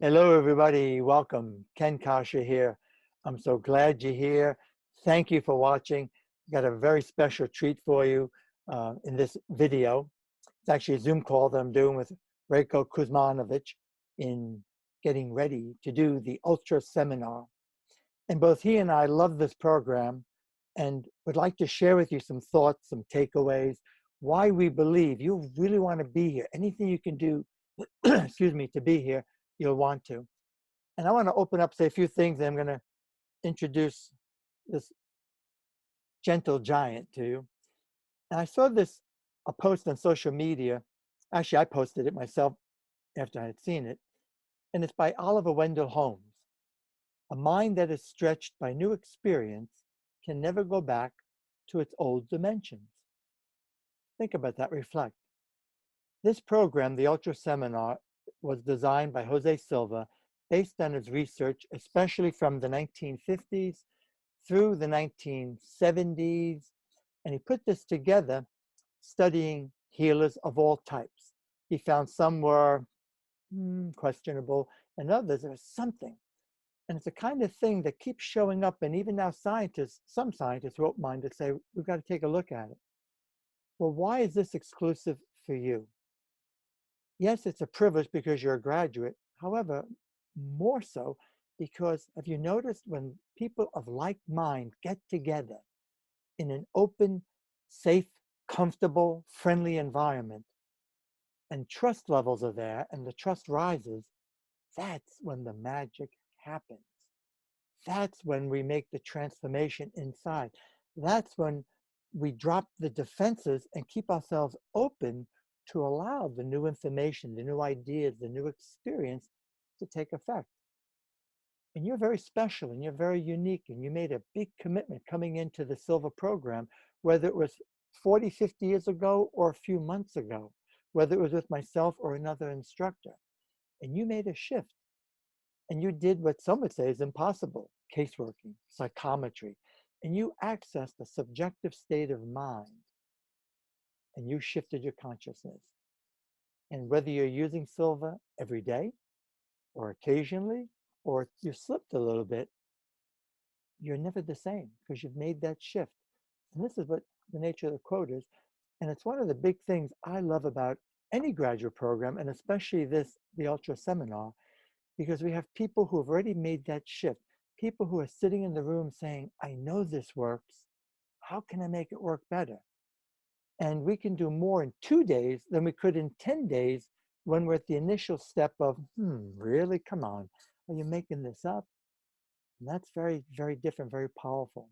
Hello, everybody. Welcome. Ken Kasha here. I'm so glad you're here. Thank you for watching. Got a very special treat for you in this video. It's actually a Zoom call that I'm doing with Kuzmanovic in getting ready to do the Ultra Seminar. And both he and I love this program and would like to share with you some thoughts, some takeaways, why we believe you really want to be here. Anything you can do, excuse me, to be here, you'll want to. And I want to open up, say a few things, and I'm going to introduce this gentle giant to you. And I saw a post on social media. Actually, I posted it myself after I had seen it. And it's by Oliver Wendell Holmes. A mind that is stretched by new experience can never go back to its old dimensions. Think about that, reflect. This program, the Ultra Seminar, was designed by Jose Silva based on his research, especially from the 1950s through the 1970s. And he put this together studying healers of all types. He found some were questionable and others there was something. And it's the kind of thing that keeps showing up. And even now some scientists are open-minded say, we've got to take a look at it. Well, why is this exclusive for you? Yes, it's a privilege because you're a graduate. However, more so because have you noticed when people of like mind get together in an open, safe, comfortable, friendly environment and trust levels are there and the trust rises, that's when the magic happens. That's when we make the transformation inside. That's when we drop the defenses and keep ourselves open to allow the new information, the new ideas, the new experience to take effect. And you're very special and you're very unique and you made a big commitment coming into the Silva program, whether it was 40, 50 years ago or a few months ago, whether it was with myself or another instructor. And you made a shift and you did what some would say is impossible, caseworking, psychometry, and you accessed a subjective state of mind and you shifted your consciousness. And whether you're using Silva every day or occasionally, or you slipped a little bit, you're never the same because you've made that shift. And this is what the nature of the quote is. And it's one of the big things I love about any graduate program, and especially the Ultra Seminar, because we have people who have already made that shift. People who are sitting in the room saying, I know this works. How can I make it work better? And we can do more in 2 days than we could in 10 days when we're at the initial step of, really? Come on. Are you making this up? And that's very, very different, very powerful.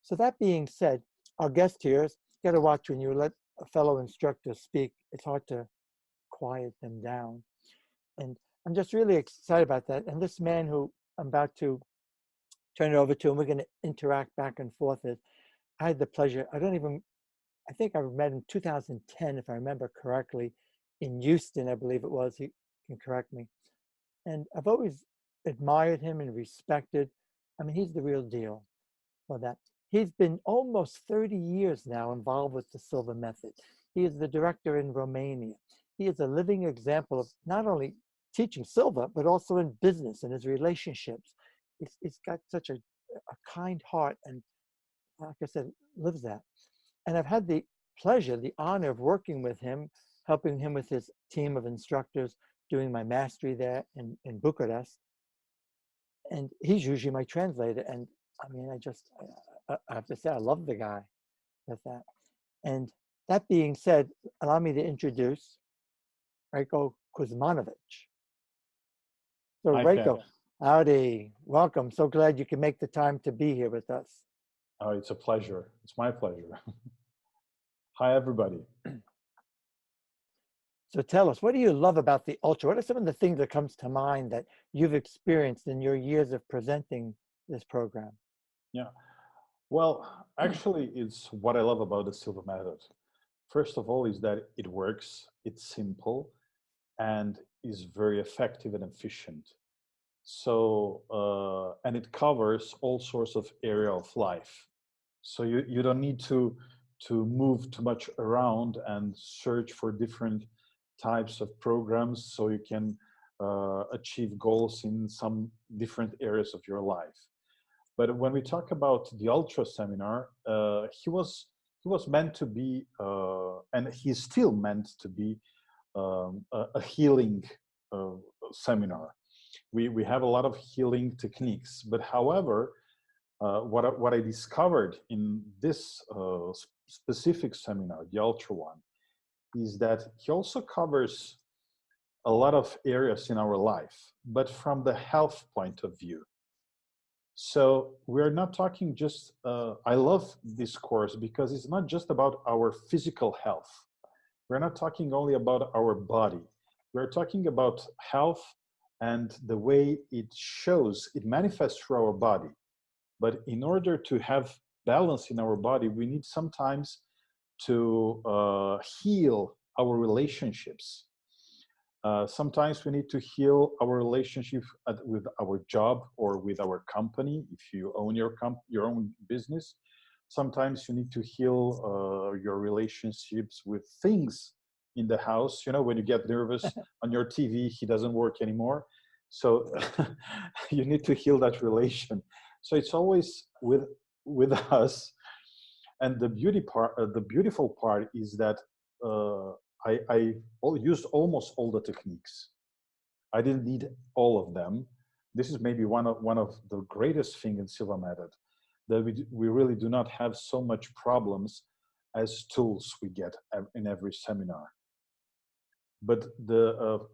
So that being said, our guest here, you got to watch when you let a fellow instructor speak. It's hard to quiet them down. And I'm just really excited about that. And this man who I'm about to turn it over to, and we're going to interact back and forth, I had the pleasure, I think I met him in 2010, if I remember correctly, in Houston, I believe it was. He can correct me. And I've always admired him and respected. I mean, he's the real deal for that. He's been almost 30 years now involved with the Silva method. He is the director in Romania. He is a living example of not only teaching Silva, but also in business and his relationships. He's got such a kind heart and, like I said, lives that. And I've had the pleasure, the honor of working with him, helping him with his team of instructors, doing my mastery there in Bucharest. And he's usually my translator. And I mean, I have to say, I love the guy with that. And that being said, allow me to introduce Kuzmanovic. So Hi, Reiko, Ken. howdy, welcome. So glad you can make the time to be here with us. Oh, it's a pleasure. It's my pleasure. Hi, everybody. So tell us, what do you love about the Ultra? What are some of the things that comes to mind that you've experienced in your years of presenting this program? Yeah. Well, actually, it's what I love about the Silva method. First of all, is that it works, it's simple, and is very effective and efficient. So, and it covers all sorts of area of life. So you don't need to move too much around and search for different types of programs so you can achieve goals in some different areas of your life. But when we talk about the Ultra seminar, he was meant to be, and he's still meant to be, a healing uh, seminar. We have a lot of healing techniques, but however, what I discovered in this specific seminar, the Ultra one, is that he also covers a lot of areas in our life, but from the health point of view. So we're not talking just, I love this course because it's not just about our physical health. We're not talking only about our body. We're talking about health and the way it shows, it manifests through our body. But in order to have balance in our body, we need sometimes to heal our relationships. Sometimes we need to heal our relationship with our job or with our company. If you own your own business, sometimes you need to heal your relationships with things in the house. You know, when you get nervous on your TV, he doesn't work anymore. So you need to heal that relation. So it's always with us. And the beautiful part is that I used almost all the techniques. I didn't need all of them. This is maybe one of the greatest thing in Silva method, that we really do not have so much problems as tools we get in every seminar. But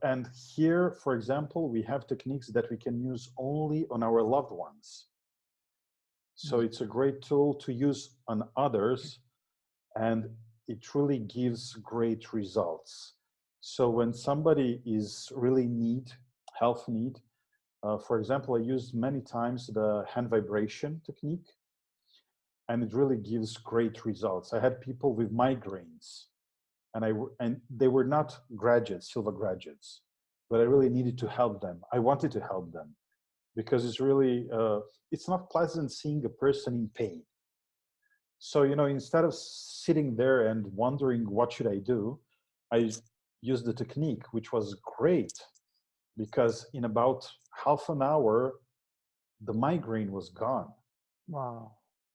and here, for example, we have techniques that we can use only on our loved ones. So it's a great tool to use on others, and it really gives great results. So when somebody is really health need, for example, I used many times the hand vibration technique, and it really gives great results. I had people with migraines, and they were not graduates, Silva graduates, but I really needed to help them. I wanted to help them because it's really, it's not pleasant seeing a person in pain. So, you know, instead of sitting there and wondering what should I do, I used the technique, which was great because in about half an hour, the migraine was gone. Wow.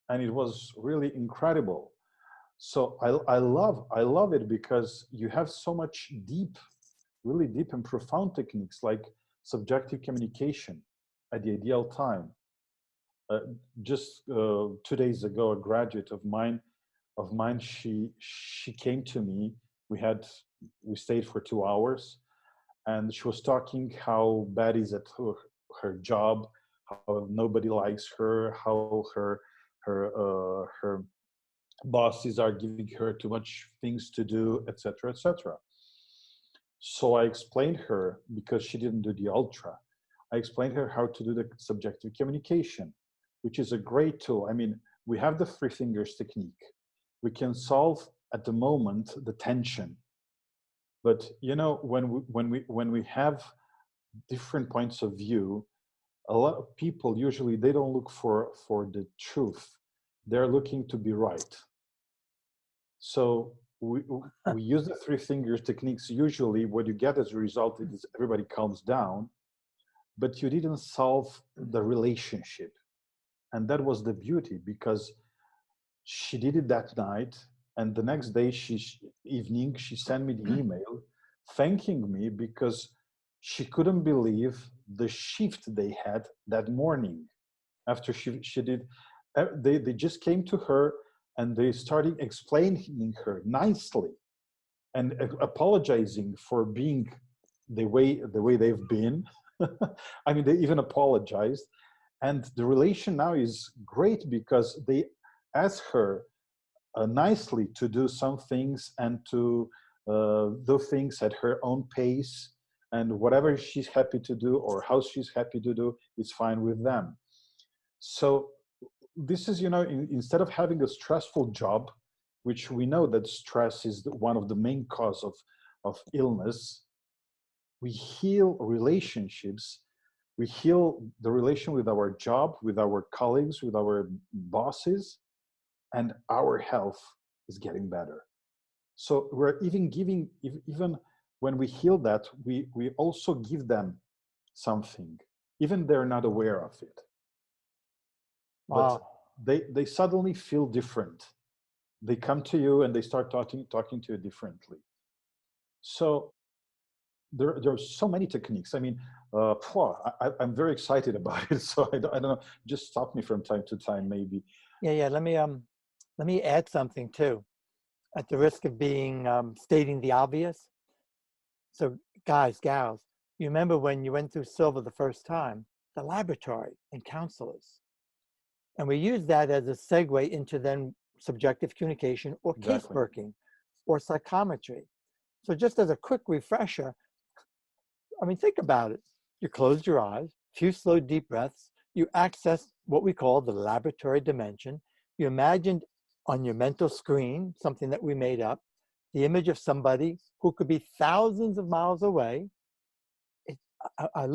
And it was really incredible. So I love it because you have so much really deep and profound techniques like subjective communication at the ideal time. Just 2 days ago, a graduate of mine, she came to me. We stayed for 2 hours, and she was talking how bad is at her job, how nobody likes her, how her bosses are giving her too much things to do, etc., etc. So I explained her, because she didn't do the ultra, I explained her how to do the subjective communication, which is a great tool. I mean, we have the three fingers technique. We can solve at the moment the tension. But you know, when we have different points of view, a lot of people usually they don't look for the truth. They're looking to be right. So we use the three fingers techniques. Usually what you get as a result is everybody calms down, but you didn't solve the relationship. And that was the beauty, because she did it that night, and the next day evening she sent me the email thanking me because she couldn't believe the shift they had that morning after she did. They just came to her and they started explaining her nicely and apologizing for being the way they've been. I mean, they even apologized, and the relation now is great because they asked her nicely to do some things and to do things at her own pace, and whatever she's happy to do or how she's happy to do is fine with them. So this is, you know, instead of having a stressful job, which we know that stress is one of the main cause of illness, we heal relationships. We heal the relation with our job, with our colleagues, with our bosses, and our health is getting better. So we're even giving even when we heal that, we also give them something, even they're not aware of it. But Wow. they suddenly feel different. They come to you and they start talking to you differently. So there are so many techniques. I mean, I'm very excited about it. So I don't know. Just stop me from time to time, maybe. Yeah. Let me add something too, at the risk of being stating the obvious. So, guys, gals, you remember when you went through Silva the first time, the laboratory and counselors, and we use that as a segue into then subjective communication or case Exactly. working or psychometry. So, just as a quick refresher, I mean, think about it. You closed your eyes, few slow, deep breaths. You accessed what we call the laboratory dimension. You imagined on your mental screen something that we made up, the image of somebody who could be thousands of miles away. It, I, I,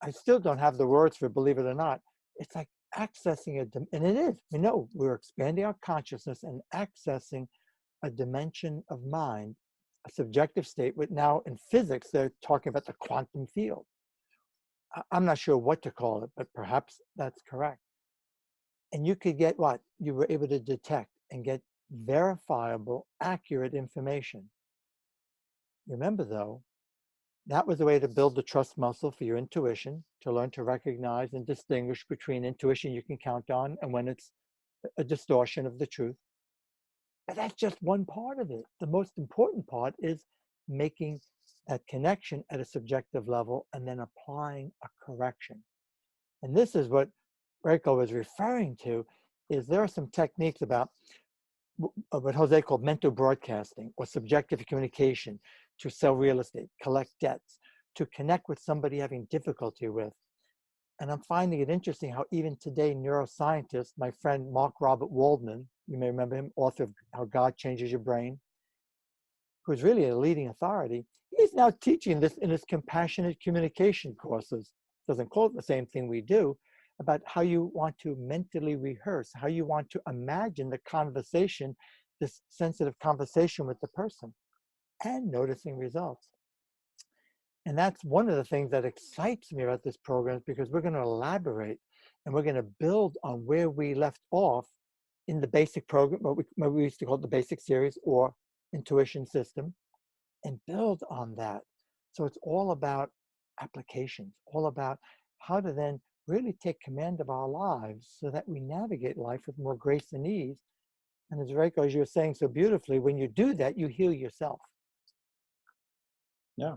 I still don't have the words for it, believe it or not. It's like accessing and it is. We know we're expanding our consciousness and accessing a dimension of mind, a subjective state. But now in physics, they're talking about the quantum field. I'm not sure what to call it, but perhaps that's correct. And you could get what? You were able to detect and get verifiable, accurate information. Remember, though, that was a way to build the trust muscle for your intuition, to learn to recognize and distinguish between intuition you can count on and when it's a distortion of the truth. But that's just one part of it. The most important part is making that connection at a subjective level and then applying a correction. And this is what Reiko was referring to, is there are some techniques about what Jose called mental broadcasting or subjective communication to sell real estate, collect debts, to connect with somebody having difficulty with. And I'm finding it interesting how even today, neuroscientists, my friend Mark Robert Waldman, you may remember him, author of How God Changes Your Brain, who's really a leading authority, he's now teaching this in his compassionate communication courses. Doesn't call it the same thing we do, about how you want to mentally rehearse, how you want to imagine the conversation, this sensitive conversation with the person, and noticing results. And that's one of the things that excites me about this program, because we're going to elaborate and we're going to build on where we left off in the basic program, what we used to call it the basic series or intuition system, and build on that. So it's all about applications, all about how to then really take command of our lives so that we navigate life with more grace and ease. And as Reiko, as you were saying so beautifully, when you do that, you heal yourself. Yeah.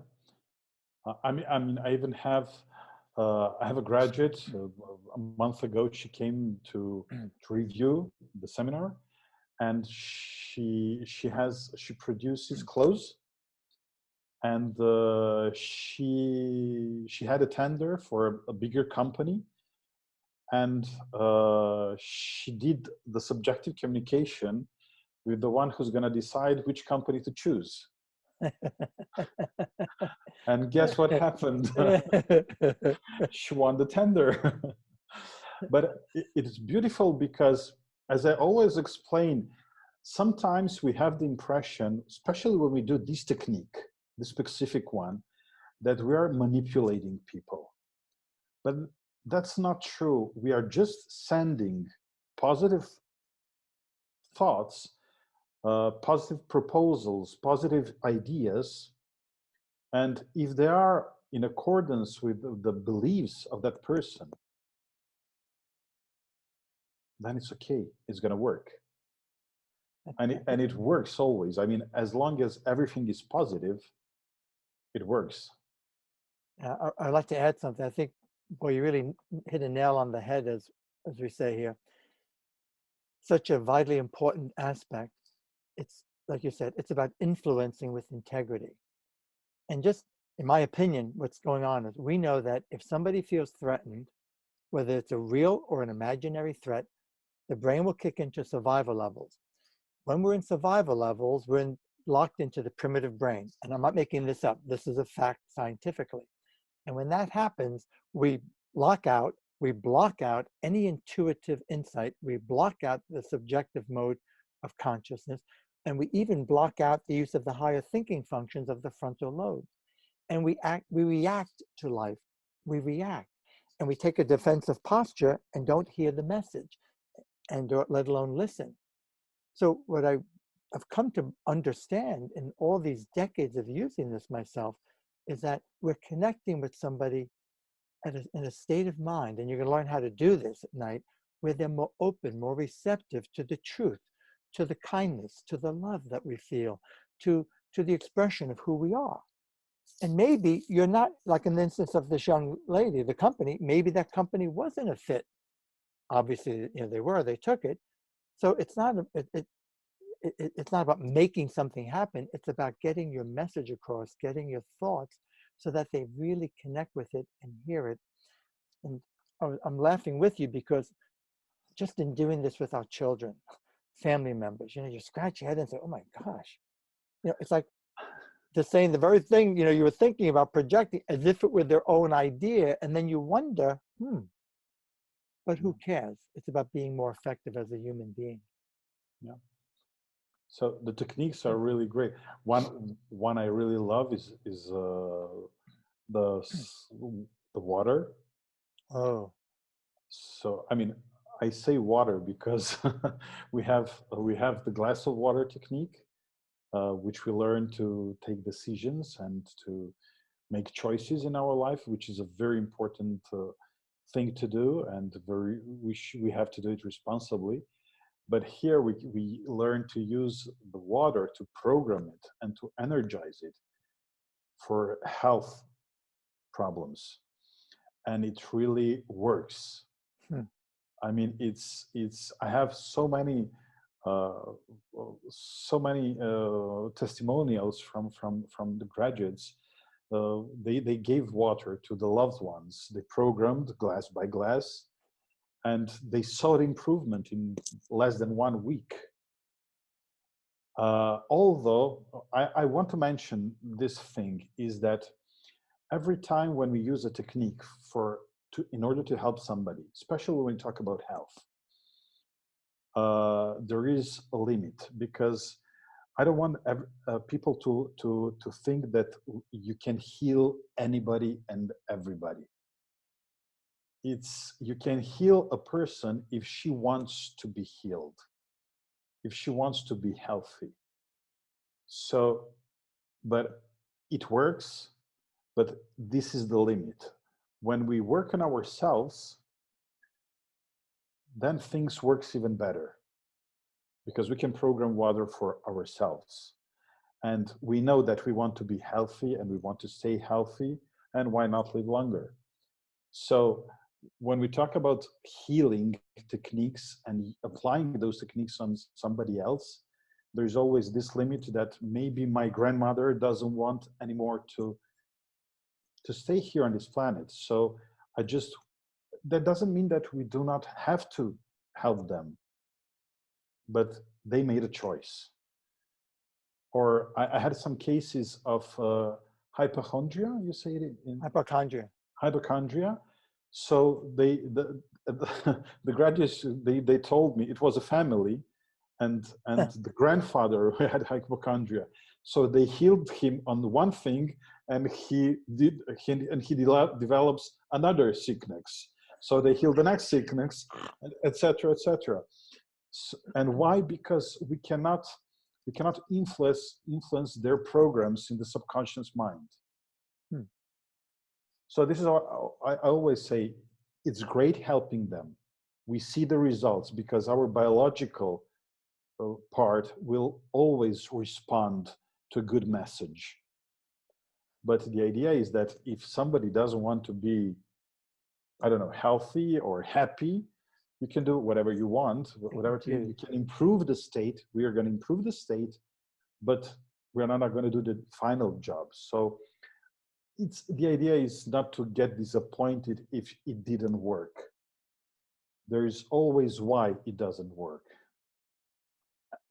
I even have I have a graduate. A month ago, she came to review the seminar, and she produces clothes, and she had a tender for a bigger company, and she did the subjective communication with the one who's going to decide which company to choose. And guess what happened? She won the tender. But it's beautiful because, as I always explain, sometimes we have the impression, especially when we do this technique, the specific one, that we are manipulating people. But that's not true. We are just sending positive thoughts, positive proposals, positive ideas. And if they are in accordance with the beliefs of that person, then it's okay. It's going to work. And it works always. I mean, as long as everything is positive, it works. I'd like to add something. I think, boy, you really hit a nail on the head, as we say here. Such a vitally important aspect. It's like you said, it's about influencing with integrity. And just in my opinion, what's going on is we know that if somebody feels threatened, whether it's a real or an imaginary threat, the brain will kick into survival levels. When we're in survival levels, we're locked into the primitive brain. And I'm not making this up. This is a fact scientifically. And when that happens, we block out any intuitive insight. We block out the subjective mode of consciousness. And we even block out the use of the higher thinking functions of the frontal lobes. And we react to life. We react. And we take a defensive posture and don't hear the message, and let alone listen. So what I've come to understand in all these decades of using this myself is that we're connecting with somebody in a state of mind, and you're going to learn how to do this at night, where they're more open, more receptive to the truth, to the kindness, to the love that we feel, to the expression of who we are. And maybe you're not, like in the instance of this young lady, the company, maybe that company wasn't a fit. Obviously, they took it. So it's not it's not about making something happen. It's about getting your message across, getting your thoughts, so that they really connect with it and hear it. And I'm laughing with you because just in doing this with our children, family members, you scratch your head and say, oh my gosh, it's like they're saying the very thing, you were thinking about projecting as if it were their own idea. And then you wonder, but who cares? It's about being more effective as a human being. Yeah. So the techniques are really great. One I really love is the water. Oh. So I mean, I say water because we have the glass of water technique, which we learn to take decisions and to make choices in our life, which is a very important thing to do, and we have to do it responsibly. But here we learn to use the water to program it and to energize it for health problems, and it really works. I mean, it's I have so many testimonials from the graduates. They gave water to the loved ones. They programmed glass by glass, and they saw the improvement in less than 1 week. Although I want to mention this thing is that every time when we use a technique in order to help somebody, especially when we talk about health, there is a limit, because I don't want people to think that you can heal anybody and everybody. You can heal a person if she wants to be healed, if she wants to be healthy. So, but it works, but this is the limit. When we work on ourselves, then things works even better, because we can program water for ourselves. And we know that we want to be healthy and we want to stay healthy, and why not live longer? So when we talk about healing techniques and applying those techniques on somebody else, there's always this limit that maybe my grandmother doesn't want anymore to stay here on this planet. So that doesn't mean that we do not have to help them, but they made a choice. Or I had some cases of hypochondria, you say it in? Hypochondria. So the graduates, they told me it was a family, and the grandfather who had hypochondria. So they healed him on one thing, and he develops another sickness. So they heal the next sickness, etc., etc. And why? Because we cannot influence their programs in the subconscious mind. So this is how I always say, it's great helping them. We see the results because our biological part will always respond to a good message. But the idea is that if somebody doesn't want to be, I don't know, healthy or happy, you can do whatever you want, whatever you can improve the state. We are going to improve the state, but we're not going to do the final job. So the idea is not to get disappointed if it didn't work. There is always why it doesn't work.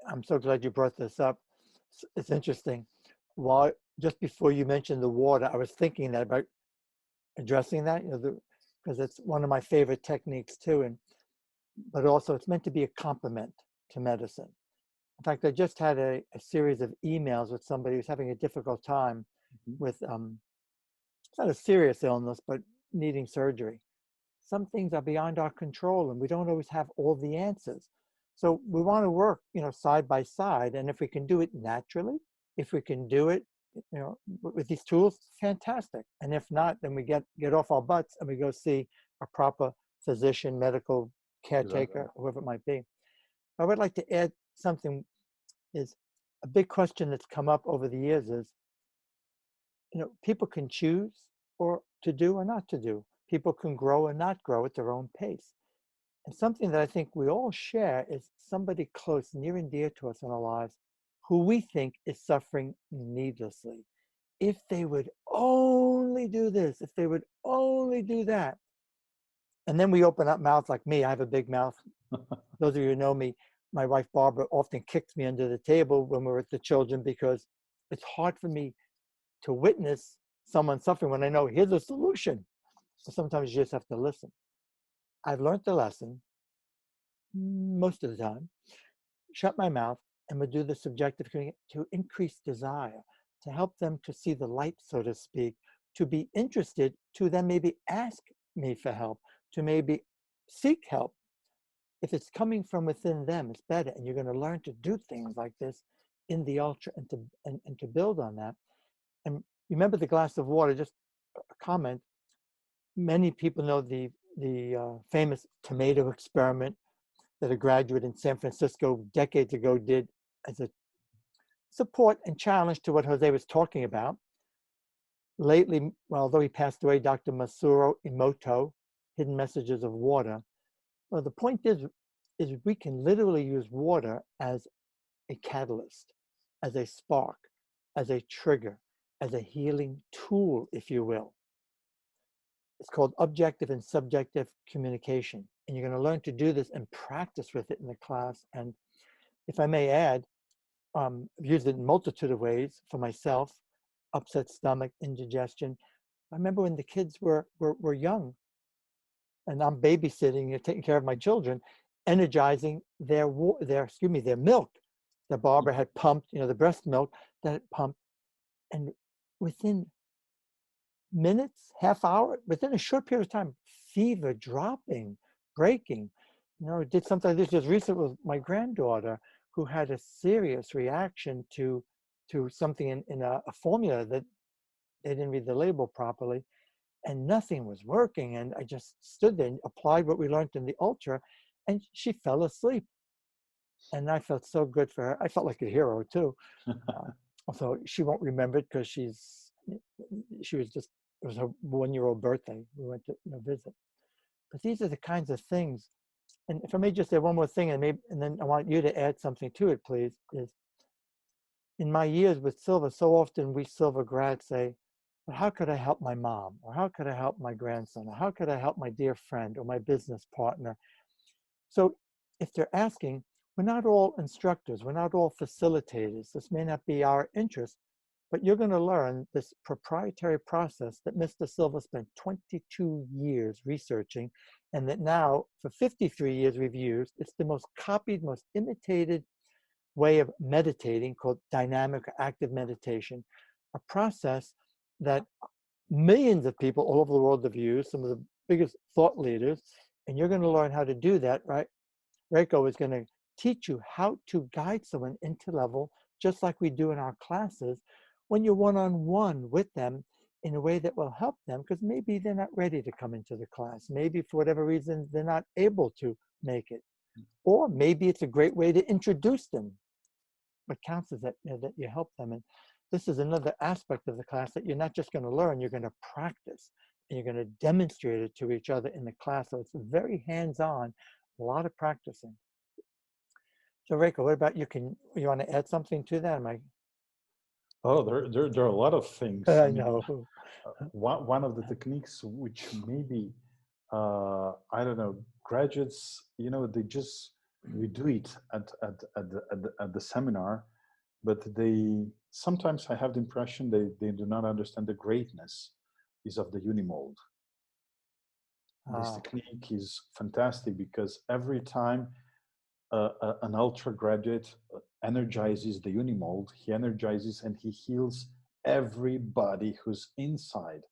I'm so glad you brought this up. It's interesting. Just before you mentioned the water, I was thinking that about addressing that, because it's one of my favorite techniques too. But also it's meant to be a complement to medicine. In fact, I just had a series of emails with somebody who's having a difficult time Mhm. with, it's not a serious illness, but needing surgery. Some things are beyond our control and we don't always have all the answers. So we want to work, side by side. And if we can do it naturally, if we can do it, with these tools, fantastic. And if not, then we get off our butts and we go see a proper physician, medical Exactly. caretaker, whoever it might be. I would like to add something is a big question that's come up over the years is, people can choose or to do or not to do. People can grow or not grow at their own pace. And something that I think we all share is somebody close, near and dear to us in our lives who we think is suffering needlessly. If they would only do this, if they would only do that. And then we open up mouths like me. I have a big mouth. Those of you who know me, my wife Barbara often kicks me under the table when we're with the children because it's hard for me to witness someone suffering when I know here's a solution. So sometimes you just have to listen. I've learned the lesson most of the time. Shut my mouth and would do the subjective to increase desire, to help them to see the light, so to speak, to be interested, to then maybe ask me for help, to maybe seek help. If it's coming from within them, it's better. And you're going to learn to do things like this in the ultra and to build on that. And remember the glass of water, just a comment. Many people know the famous tomato experiment that a graduate in San Francisco decades ago did as a support and challenge to what Jose was talking about. Lately, well, although he passed away, Dr. Masaru Emoto, Hidden Messages of Water. Well, the point is we can literally use water as a catalyst, as a spark, as a trigger, as a healing tool, if you will. It's called objective and subjective communication. And you're going to learn to do this and practice with it in the class. And if I may add, I've used it in a multitude of ways for myself, upset stomach, indigestion. I remember when the kids were young and I'm babysitting, taking care of my children, energizing their milk that Barbara had pumped, the breast milk that had pumped. And within minutes, half hour, within a short period of time, fever dropping, breaking. Did something like this just recently with my granddaughter who had a serious reaction to something in a formula that they didn't read the label properly and nothing was working. And I just stood there and applied what we learned in the ultra and she fell asleep. And I felt so good for her. I felt like a hero too. So she won't remember it because she was just, it was her 1-year-old birthday. We went to visit. But these are the kinds of things. And if I may just say one more thing, and then I want you to add something to it, please, is in my years with Silva, so often we Silva grads say, well, how could I help my mom? Or how could I help my grandson? Or how could I help my dear friend or my business partner? So if they're asking, we're not all instructors, we're not all facilitators. This may not be our interest, but you're going to learn this proprietary process that Mr. Silva spent 22 years researching, and that now for 53 years we've used. It's the most copied, most imitated way of meditating called dynamic or active meditation, a process that millions of people all over the world have used, some of the biggest thought leaders, and you're going to learn how to do that, right? Reiko is going to teach you how to guide someone into level, just like we do in our classes, when you're one-on-one with them in a way that will help them, because maybe they're not ready to come into the class. Maybe for whatever reason, they're not able to make it. Or maybe it's a great way to introduce them. What counts is that, that you help them. And this is another aspect of the class that you're not just going to learn, you're going to practice. And you're going to demonstrate it to each other in the class. So it's very hands-on, a lot of practicing. So Reiko, what about you? You want to add something to that? Am I? Oh, there are a lot of things. I I mean, know. one of the techniques which maybe I don't know, graduates, they just we do it at the seminar, but they sometimes I have the impression they do not understand the greatness is of the unimold. This technique is fantastic because every time an ultra graduate energizes the unimold, he energizes and he heals everybody who's inside.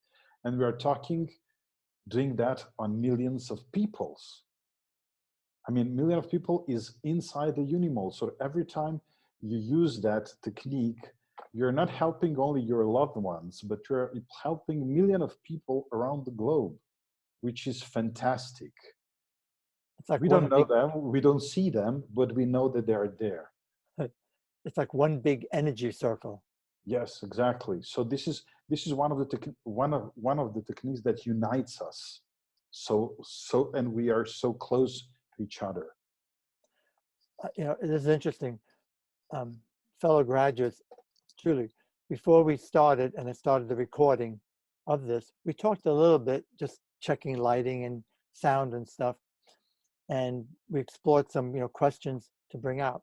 And we are talking, doing that on millions of peoples. I mean, million of people is inside the unimold. So every time you use that technique, you're not helping only your loved ones, but you're helping millions of people around the globe, which is fantastic. It's like We one don't know big, them, we don't see them, but we know that they are there. it's like one big energy circle. Yes, exactly. So this is one of the one of the techniques that unites us. And we are so close to each other. You know, this is interesting. Fellow graduates, truly, before we started and I started the recording of this, we talked a little bit, just checking lighting and sound and stuff. And we explored some, you know, questions to bring out,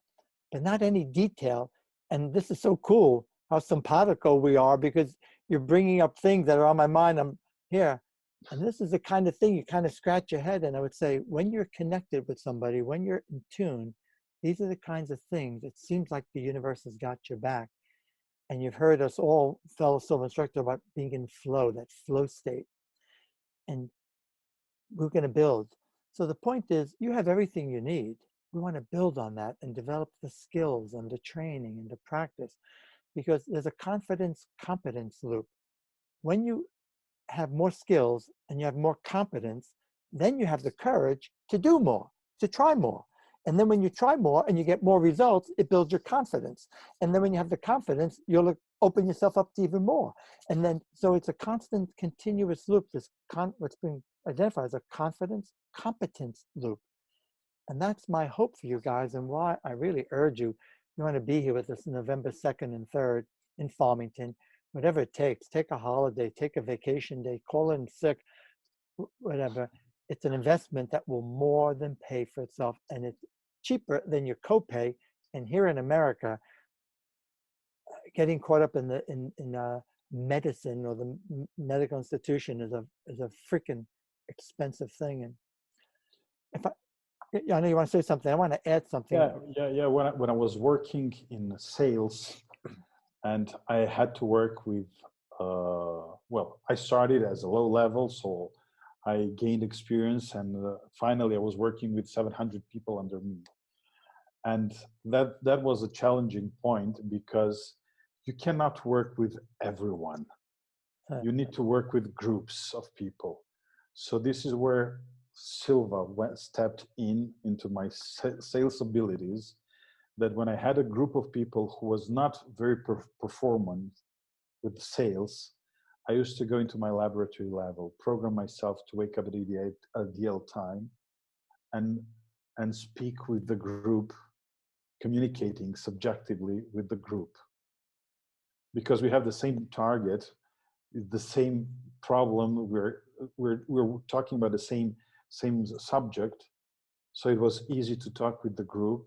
but not any detail. And this is so cool how simpatico we are, because you're bringing up things that are on my mind. I'm here. And this is the kind of thing you kind of scratch your head. And I would say, when you're connected with somebody, when you're in tune, these are the kinds of things, it seems like the universe has got your back. And you've heard us all, fellow Silva instructor, about being in flow, that flow state. And we're going to build. So the point is, you have everything you need. We want to build on that and develop the skills and the training and the practice, because there's a confidence competence loop. When you have more skills and you have more competence, then you have the courage to do more, to try more. And then when you try more and you get more results, it builds your confidence. And then when you have the confidence, you'll open yourself up to even more. And then, so it's a constant, continuous loop, what's being identified as a confidence competence loop. And that's my hope for you guys, and why I really urge you, you want to be here with us November 2nd and 3rd in Farmington, whatever it takes. Take a holiday, take a vacation day, call in sick, whatever. It's an investment that will more than pay for itself, and it's cheaper than your copay. And here in America, getting caught up in the medicine or the medical institution is a freaking expensive thing. And if I know you want to say something, I want to add something. Yeah. When I was working in sales, and I had to work with, well, I started as a low level, so I gained experience, and finally I was working with 700 people under me. And that was a challenging point, because you cannot work with everyone. You need to work with groups of people. So this is where Silva stepped into my sales abilities, that when I had a group of people who was not very performant with sales, I used to go into my laboratory level, program myself to wake up at the ideal time, and speak with the group, communicating subjectively with the group. Because we have the same target, the same problem, we're talking about the same subject, so it was easy to talk with the group,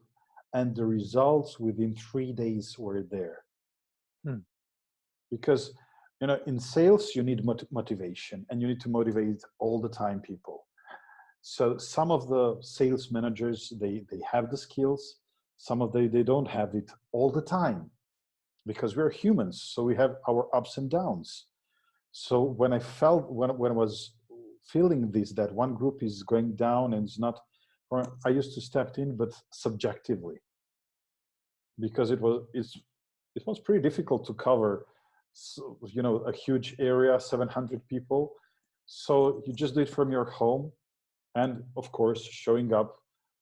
and the results within 3 days were there. Because, you know, in sales you need motivation, and you need to motivate all the time people. So some of the sales managers, they have the skills, some of they don't have it all the time, because we're humans, so we have our ups and downs. So when I was feeling this, that one group is going down and it's not, I used to step in, but subjectively, because it was pretty difficult to cover, you know, a huge area, 700 people. So you just do it from your home, and of course showing up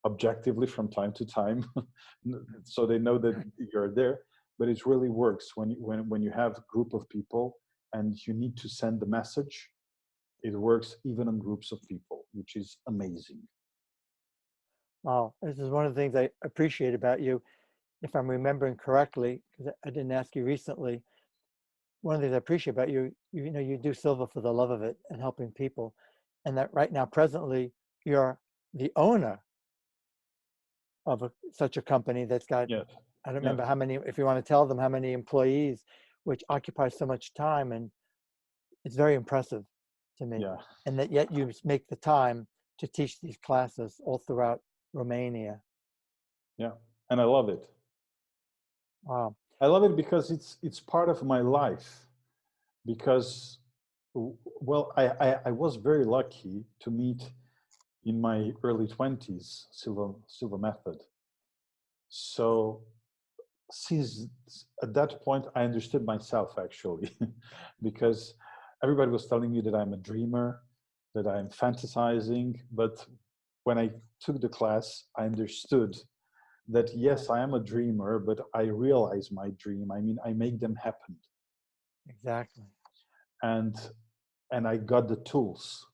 objectively from time to time, so they know that you're there. But it really works when you have a group of people and you need to send the message. It works even in groups of people, which is amazing. Wow, this is one of the things I appreciate about you. If I'm remembering correctly, because I didn't ask you recently, one of the things I appreciate about you, you know, you do Silva for the love of it and helping people. And that right now, presently, you're the owner of such a company that's got, Yes. I don't Yes. remember how many, if you want to tell them how many employees, which occupies so much time. And it's very impressive to me. Yeah. And that yet you make the time to teach these classes all throughout Romania. Yeah. And I love it. Wow. I love it because it's part of my life. Because, well, I was very lucky to meet in my early 20s Silva method. So since at that point, I understood myself actually, because everybody was telling me that I'm a dreamer, that I'm fantasizing. But when I took the class, I understood that Right. yes, I am a dreamer, but I realize my dream. I mean, I make them happen, Exactly. and I got the tools.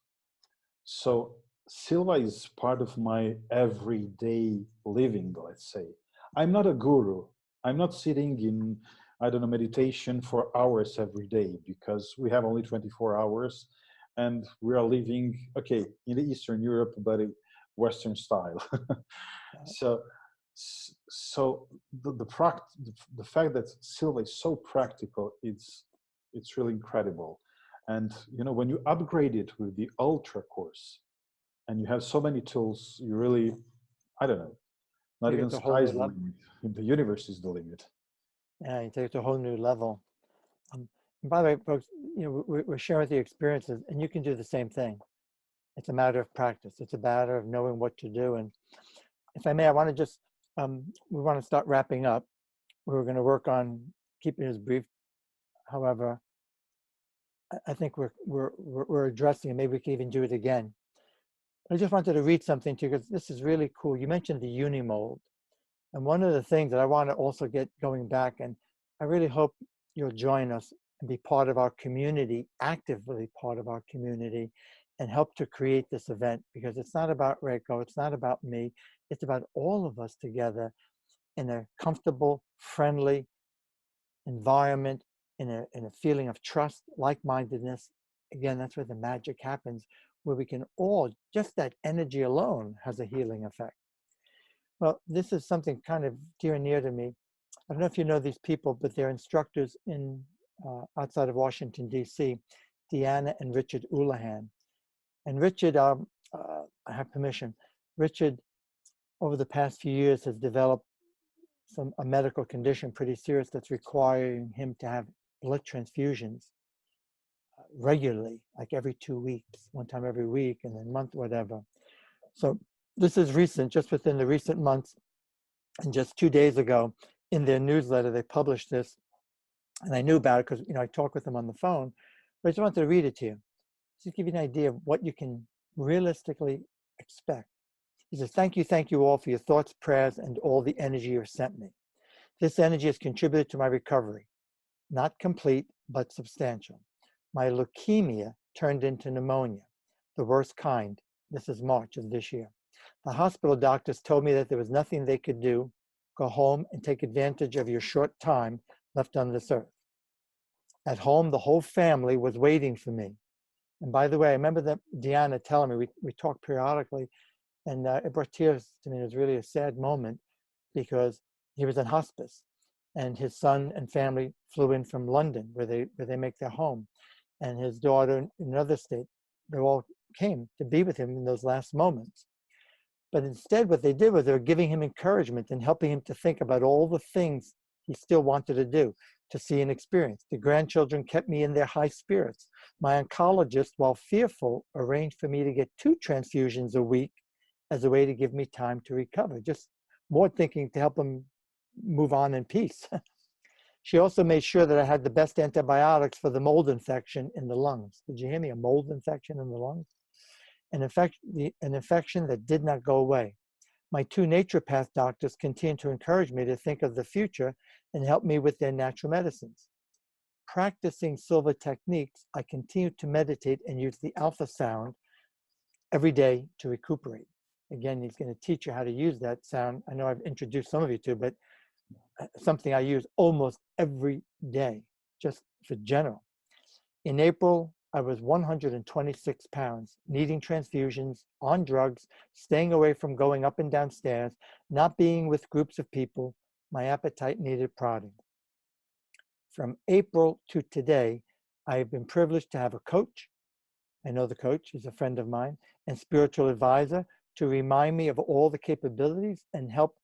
So Silva is part of my everyday living, let's say. I'm not a guru. I'm not sitting in, I don't know, meditation for hours every day, because we have only 24 hours and we are living, okay, in the Eastern Europe, but in Western style. Right. So, so the fact that Silva is so practical, it's really incredible. And you know, when you upgrade it with the Ultra course, and you have so many tools, you really, I don't know, not Take it even to a whole new sky's the level. limit. The universe is the limit. Yeah, you take it to a whole new level. And by the way, folks, we're sharing the experiences, and you can do the same thing. It's a matter of practice. It's a matter of knowing what to do. And if I may, I want to just, we want to start wrapping up. We're going to work on keeping this brief. However, I think we're addressing, and maybe we can even do it again. I just wanted to read something to you because this is really cool. You mentioned the unimold. And one of the things that I want to also get going back, and I really hope you'll join us and be part of our community, actively part of our community, and help to create this event, because it's not about Reiko, it's not about me, it's about all of us together in a comfortable, friendly environment, in a feeling of trust, like-mindedness. Again, that's where the magic happens, where we can all, just that energy alone has a healing effect. Well, this is something kind of dear and near to me. I don't know if you know these people, but they're instructors in outside of Washington, D.C., Deanna and Richard Ulahan. And Richard, I have permission. Richard, over the past few years, has developed a medical condition pretty serious that's requiring him to have blood transfusions regularly, like every 2 weeks, one time every week, and then month, whatever. So this is recent, just within the recent months. And just 2 days ago, in their newsletter, they published this, and I knew about it because I talked with them on the phone. But I just wanted to read it to you, just give you an idea of what you can realistically expect. He says, thank you all for your thoughts, prayers, and all the energy you've sent me. This energy has contributed to my recovery, not complete, but substantial. My leukemia turned into pneumonia, the worst kind. This is March of this year. The hospital doctors told me that there was nothing they could do. Go home and take advantage of your short time left on this earth. At home, the whole family was waiting for me. And by the way, I remember that Deanna telling me, we talk periodically, and it brought tears to me. It was really a sad moment because he was in hospice, and his son and family flew in from London, where they make their home, and his daughter in another state. They all came to be with him in those last moments. But instead, what they did was they were giving him encouragement and helping him to think about all the things he still wanted to do, to see and experience. The grandchildren kept me in their high spirits. My oncologist, while fearful, arranged for me to get 2 transfusions a week as a way to give me time to recover. Just more thinking to help him move on in peace. She also made sure that I had the best antibiotics for the mold infection in the lungs. Did you hear me? A mold infection in the lungs? An infection that did not go away. My 2 naturopath doctors continue to encourage me to think of the future and help me with their natural medicines. Practicing Silva techniques, I continue to meditate and use the alpha sound every day to recuperate. Again, he's going to teach you how to use that sound. I know I've introduced some of you to, but something I use almost every day, just for general. In April, I was 126 pounds, needing transfusions, on drugs, staying away from going up and down stairs, not being with groups of people. My appetite needed prodding. From April to today, I have been privileged to have a coach. I know the coach is a friend of mine, and spiritual advisor to remind me of all the capabilities and help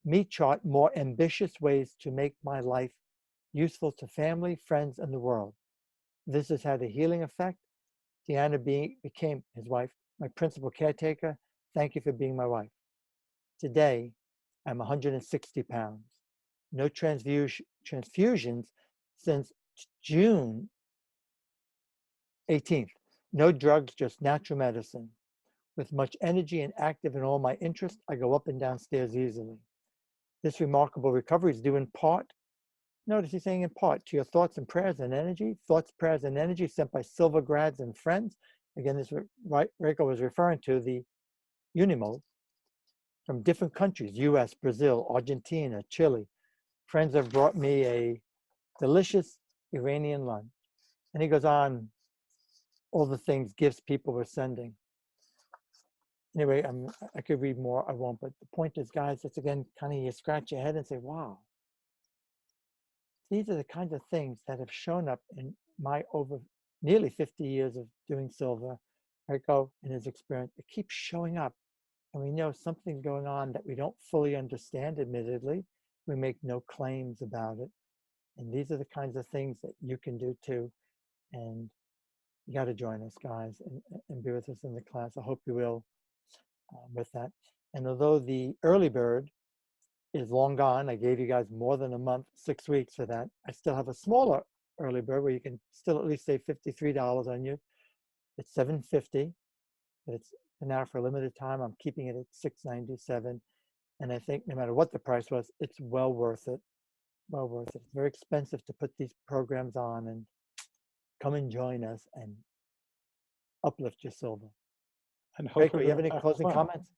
me chart more ambitious ways to make my life useful to family, friends, and the world. This has had a healing effect. Deanna became his wife, my principal caretaker. Thank you for being my wife. Today, I'm 160 pounds. No transfusions since June 18th. No drugs, just natural medicine. With much energy and active in all my interests, I go up and down stairs easily. This remarkable recovery is due in part, notice he's saying in part, to your thoughts and prayers and energy. Thoughts, prayers, and energy sent by Silva grads and friends. Again, this Reiko was referring to the Unimode from different countries, US, Brazil, Argentina, Chile. Friends have brought me a delicious Iranian lunch. And he goes on, all the things, gifts people were sending. Anyway, I could read more, I won't, but the point is, guys, it's again, kind of you scratch your head and say, wow, these are the kinds of things that have shown up in my over nearly 50 years of doing Silva, Reiko, and his experience. It keeps showing up, and we know something's going on that we don't fully understand, admittedly. We make no claims about it. And these are the kinds of things that you can do too. And you got to join us, guys, and be with us in the class. I hope you will with that. And although the early bird is long gone, I gave you guys more than a month, 6 weeks for that. I still have a smaller early bird where you can still at least save $53 on you. It's $750. It's now for a limited time. I'm keeping it at $697. And I think no matter what the price was, it's well worth it. Well worth it. It's very expensive to put these programs on, and come and join us and uplift your Silva. And hope Reiko, you have any closing comments?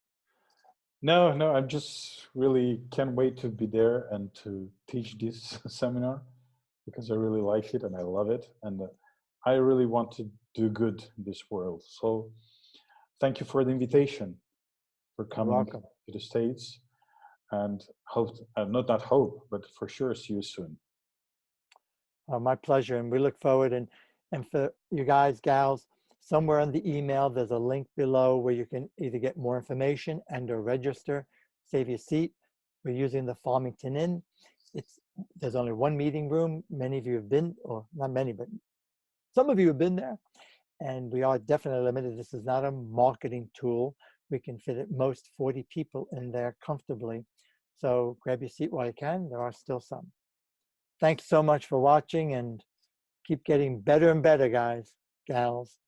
No, I'm just really can't wait to be there and to teach this seminar, because I really like it and I love it. And I really want to do good in this world. So thank you for the invitation, for coming to the States, and hope, not hope, but for sure see you soon. My pleasure, and we look forward. And for you guys, gals, somewhere in the email, there's a link below where you can either get more information and or register, save your seat. We're using the Farmington Inn. There's only one meeting room. Many of you have been, or not many, but some of you have been there. And we are definitely limited. This is not a marketing tool. We can fit at most 40 people in there comfortably. So grab your seat while you can. There are still some. Thanks so much for watching, and keep getting better and better, guys, gals.